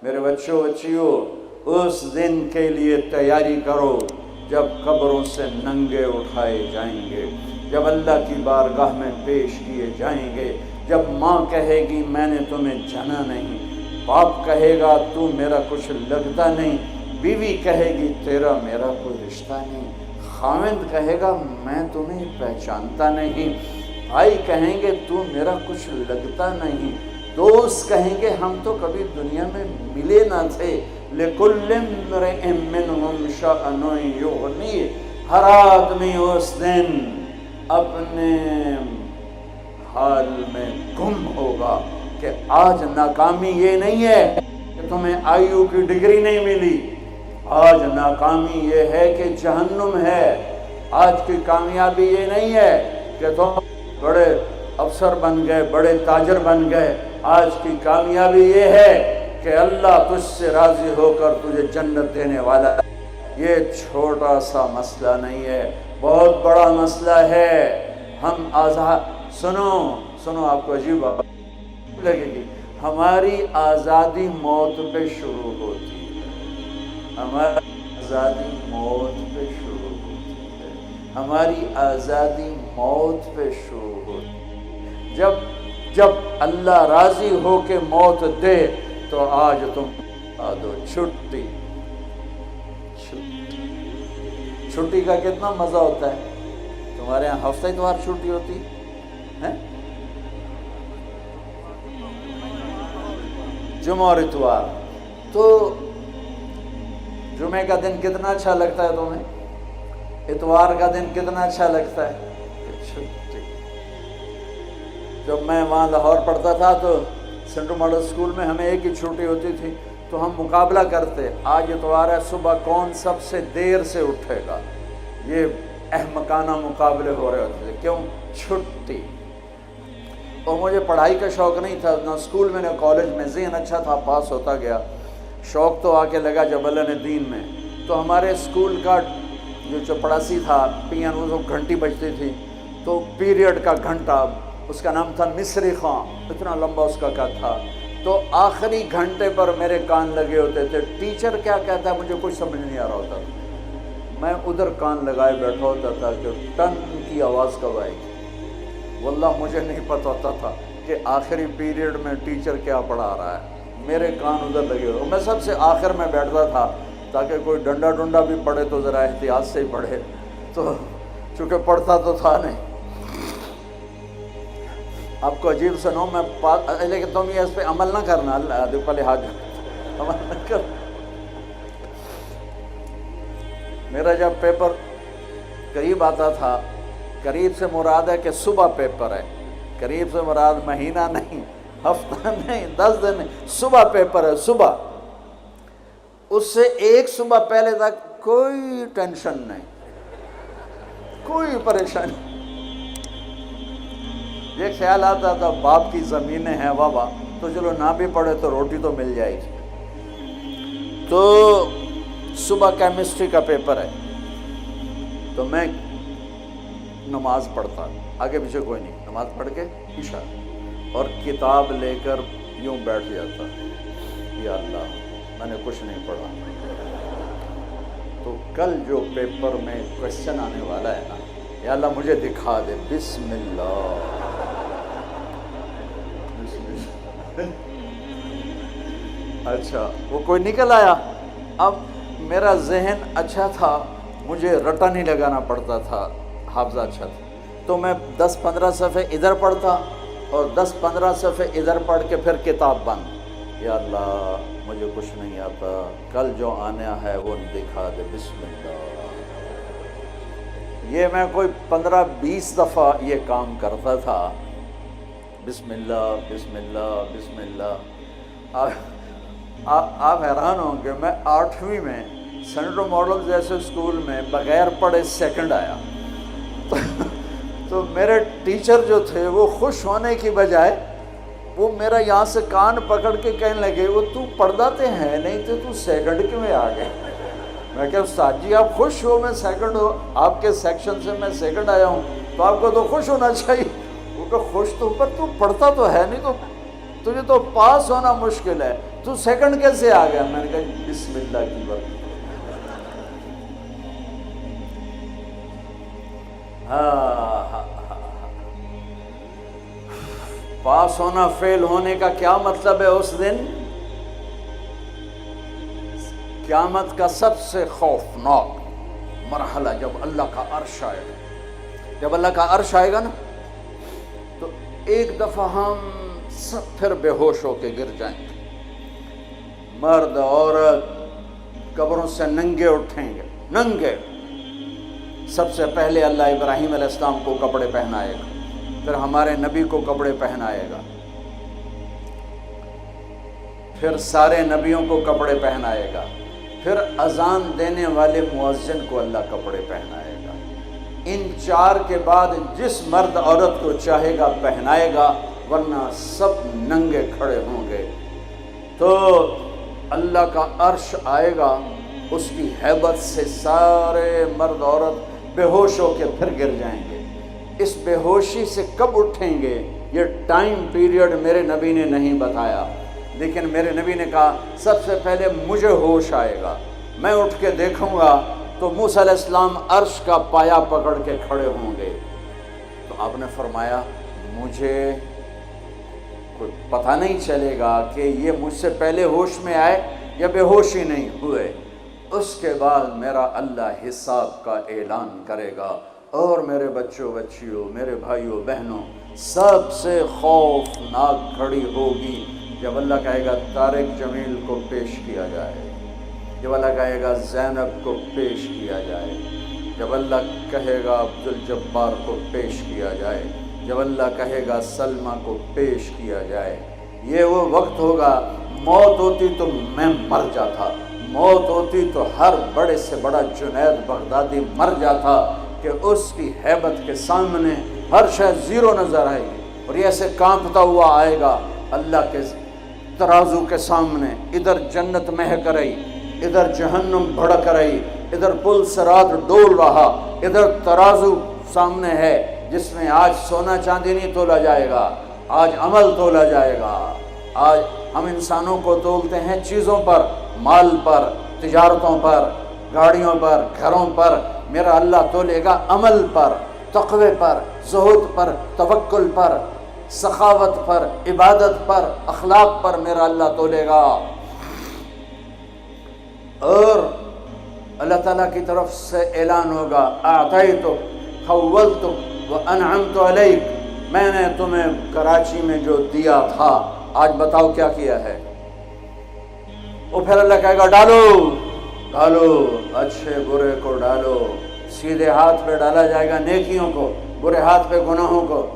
میرے بچوں بچیوں، اس دن کے لیے تیاری کرو جب قبروں سے ننگے اٹھائے جائیں گے، جب اللہ کی بارگاہ میں پیش کیے جائیں گے، جب ماں کہے گی میں نے تمہیں جنا نہیں، باپ کہے گا تو میرا کچھ لگتا نہیں، بیوی کہے گی تیرا میرا کوئی رشتہ نہیں، خاوند کہے گا میں تمہیں پہچانتا نہیں، بھائی کہیں گے تو میرا کچھ لگتا نہیں، دوست کہیں گے ہم تو کبھی دنیا میں ملے نہ تھے، لِكُلِّ امْرِئٍ مِّنْهُمْ شَأْنٌ یغنیہ، ہر آدمی اس دن اپنے حال میں گم ہوگا کہ آج ناکامی یہ نہیں ہے کہ تمہیں IU کی ڈگری نہیں ملی، آج ناکامی یہ ہے کہ جہنم ہے، آج کی کامیابی یہ نہیں ہے کہ تم بڑے افسر بن گئے، بڑے تاجر بن گئے، آج کی کامیابی یہ ہے کہ اللہ تجھ سے راضی ہو کر تجھے جنت دینے والا ہے۔ یہ چھوٹا سا مسئلہ نہیں ہے، بہت بڑا مسئلہ ہے۔ ہم سنو آپ کو عجیب بات لگے گی، ہماری آزادی موت پہ شروع ہوتی ہے، ہماری آزادی موت پہ شروع ہوتی ہے، ہماری آزادی موت پہ شروع ہوتی ہے۔ جب اللہ راضی ہو کے موت دے تو آج تم آ دو چھٹی چھٹی کا کتنا مزہ ہوتا ہے۔ تمہارے یہاں ہفتہ اتوار چھٹی ہوتی ہے، جمعہ اور اتوار، تو جمعے کا دن کتنا اچھا لگتا ہے تمہیں، اتوار کا دن کتنا اچھا لگتا ہے، چھٹی۔ جب میں وہاں لاہور پڑھتا تھا تو سینٹرل ماڈل اسکول میں ہمیں ایک ہی چھٹی ہوتی تھی، تو ہم مقابلہ کرتے، آج اتوار ہے، صبح کون سب سے دیر سے اٹھے گا، یہ احمقانہ مقابلے ہو رہے ہوتے تھے، کیوں، چھٹی۔ اور مجھے پڑھائی کا شوق نہیں تھا، نہ اسکول میں نہ کالج میں، ذہن اچھا تھا، پاس ہوتا گیا، شوق تو آ کے لگا جب اللہ نے دین میں۔ تو ہمارے اسکول کا جو چپڑاسی تھا، پیانو گھنٹی بجتی تھی، تو پیریڈ کا گھنٹہ، اس کا نام تھا مصری خان، اتنا لمبا اس کا قد تھا، تو آخری گھنٹے پر میرے کان لگے ہوتے تھے، ٹیچر کیا کہتا ہے مجھے کچھ سمجھ نہیں آ رہا ہوتا تھا، میں ادھر کان لگائے بیٹھا ہوتا تھا کہ ٹن کی آواز کب آئے گی۔ واللہ مجھے نہیں پتہ ہوتا تھا کہ آخری پیریڈ میں ٹیچر کیا پڑھا رہا ہے، میرے کان ادھر لگے ہوئے، میں سب سے آخر میں بیٹھتا تھا تاکہ کوئی ڈنڈا ڈنڈا بھی پڑھے تو ذرا احتیاط سے ہی پڑھے، تو چونکہ پڑھتا تو تھا نہیں۔ آپ کو عجیب سنو، میں لیکن تم یہ اس پہ عمل نہ کرنا، اللہ پہلے ہاتھ عمل نہ کر۔ میرا جب پیپر قریب آتا تھا، قریب سے مراد ہے کہ صبح پیپر ہے، قریب سے مراد مہینہ نہیں، ہفتہ نہیں، 10 دن نہیں، صبح پیپر ہے، صبح، اس سے ایک صبح پہلے تک کوئی ٹینشن نہیں، کوئی پریشانی۔ یہ خیال آتا تھا باپ کی زمینیں ہیں بابا، تو چلو نہ بھی پڑھے تو روٹی تو مل جائے گی۔ تو صبح کیمسٹری کا پیپر ہے، تو میں نماز پڑھتا، آگے پیچھے کوئی نہیں، نماز پڑھ کے عشاء، اور کتاب لے کر یوں بیٹھ جاتا، یا اللہ میں نے کچھ نہیں پڑھا، تو کل جو پیپر میں کوشچن آنے والا ہے نا، یا اللہ مجھے دکھا دے، بسم اللہ، اچھا وہ کوئی نکل آیا۔ اب میرا ذہن اچھا تھا، مجھے رٹا نہیں لگانا پڑتا تھا، حافظہ اچھا تھا، تو میں 10-15 صفحے ادھر پڑھتا اور 10-15 صفحے ادھر پڑھ کے پھر کتاب بند، یا اللہ مجھے کچھ نہیں آتا، کل جو آنا ہے وہ دکھا دے، بسم اللہ۔ یہ میں کوئی 15-20 دفعہ یہ کام کرتا تھا، بسم اللہ بسم اللہ بسم اللہ۔ آپ حیران ہوں کہ میں 8ویں میں سینٹرل ماڈل جیسے اسکول میں بغیر پڑھے سیکنڈ آیا، تو میرے ٹیچر جو تھے وہ خوش ہونے کی بجائے وہ میرا یہاں سے کان پکڑ کے کہنے لگے، وہ تو پڑھتا تے ہے نہیں تو سیکنڈ کیوں آ گئے؟ میں کہا استاد جی آپ خوش ہو میں سیکنڈ ہو، آپ کے سیکشن سے میں سیکنڈ آیا ہوں تو آپ کو تو خوش ہونا چاہیے۔ وہ کہ خوش تو، پر تو پڑھتا تو ہے نہیں، تو تجھے تو پاس ہونا مشکل ہے۔ تو سیکنڈ کیسے آ گیا؟ میں نے کہا بسم اللہ کی برکت۔ پاس ہونا فیل ہونے کا کیا مطلب ہے؟ اس دن قیامت کا سب سے خوفناک مرحلہ جب اللہ کا عرش آئے گا، جب اللہ کا عرش آئے گا نا، تو ایک دفعہ ہم سب پھر بے ہوش ہو کے گر جائیں گے، مرد عورت قبروں سے ننگے اٹھیں گے، ننگے۔ سب سے پہلے اللہ ابراہیم علیہ السلام کو کپڑے پہنائے گا، پھر ہمارے نبی کو کپڑے پہنائے گا، پھر سارے نبیوں کو کپڑے پہنائے گا، پھر اذان دینے والے مؤذن کو اللہ کپڑے پہنائے گا۔ ان چار کے بعد جس مرد عورت کو چاہے گا پہنائے گا، ورنہ سب ننگے کھڑے ہوں گے۔ تو اللہ کا عرش آئے گا، اس کی ہیبت سے سارے مرد عورت بے ہوش ہو کے پھر گر جائیں گے۔ اس بے ہوشی سے کب اٹھیں گے یہ ٹائم پیریڈ میرے نبی نے نہیں بتایا، لیکن میرے نبی نے کہا سب سے پہلے مجھے ہوش آئے گا، میں اٹھ کے دیکھوں گا تو موسیٰ علیہ السلام عرش کا پایا پکڑ کے کھڑے ہوں گے۔ تو آپ نے فرمایا مجھے کوئی پتہ نہیں چلے گا کہ یہ مجھ سے پہلے ہوش میں آئے یا بے ہوش ہی نہیں ہوئے۔ اس کے بعد میرا اللہ حساب کا اعلان کرے گا، اور میرے بچوں بچیوں، میرے بھائیوں بہنوں، سب سے خوفناک گھڑی ہوگی جب اللہ کہے گا طارق جمیل کو پیش کیا جائے، جب اللہ کہے گا زینب کو پیش کیا جائے، جب اللہ کہے گا عبدالجبار کو پیش کیا جائے، جب اللہ کہے گا سلمہ کو پیش کیا جائے۔ یہ وہ وقت ہوگا، موت ہوتی تو میں مر جاتا، موت ہوتی تو ہر بڑے سے بڑا جنید بغدادی مر جاتا، کہ اس کی ہیبت کے سامنے ہر شے زیرو نظر آئے گی، اور یہ ایسے کانپتا ہوا آئے گا اللہ کے ترازو کے سامنے۔ ادھر جنت مہک رہی، ادھر جہنم بھڑک رہی، ادھر پل صراط ڈول رہا، ادھر ترازو سامنے ہے جس میں آج سونا چاندی نہیں تولا جائے گا، آج عمل تولا جائے گا۔ آج ہم انسانوں کو تولتے ہیں چیزوں پر، مال پر، تجارتوں پر، گاڑیوں پر، گھروں پر، میرا اللہ تولے گا عمل پر، تقوی پر، زہد پر، توکل پر، سخاوت پر، عبادت پر، اخلاق پر میرا اللہ تولے گا۔ اور اللہ تعالیٰ کی طرف سے اعلان ہوگا اعطیتک خولتک وانعمت علیک، میں نے تمہیں کراچی میں جو دیا تھا آج بتاؤ کیا کیا ہے۔ وہ پھر اللہ کہے گا ڈالو ڈالو، اچھے برے کو ڈالو، سیدھے ہاتھ پہ ڈالا جائے گا نیکیوں کو، برے ہاتھ پہ گناہوں کو۔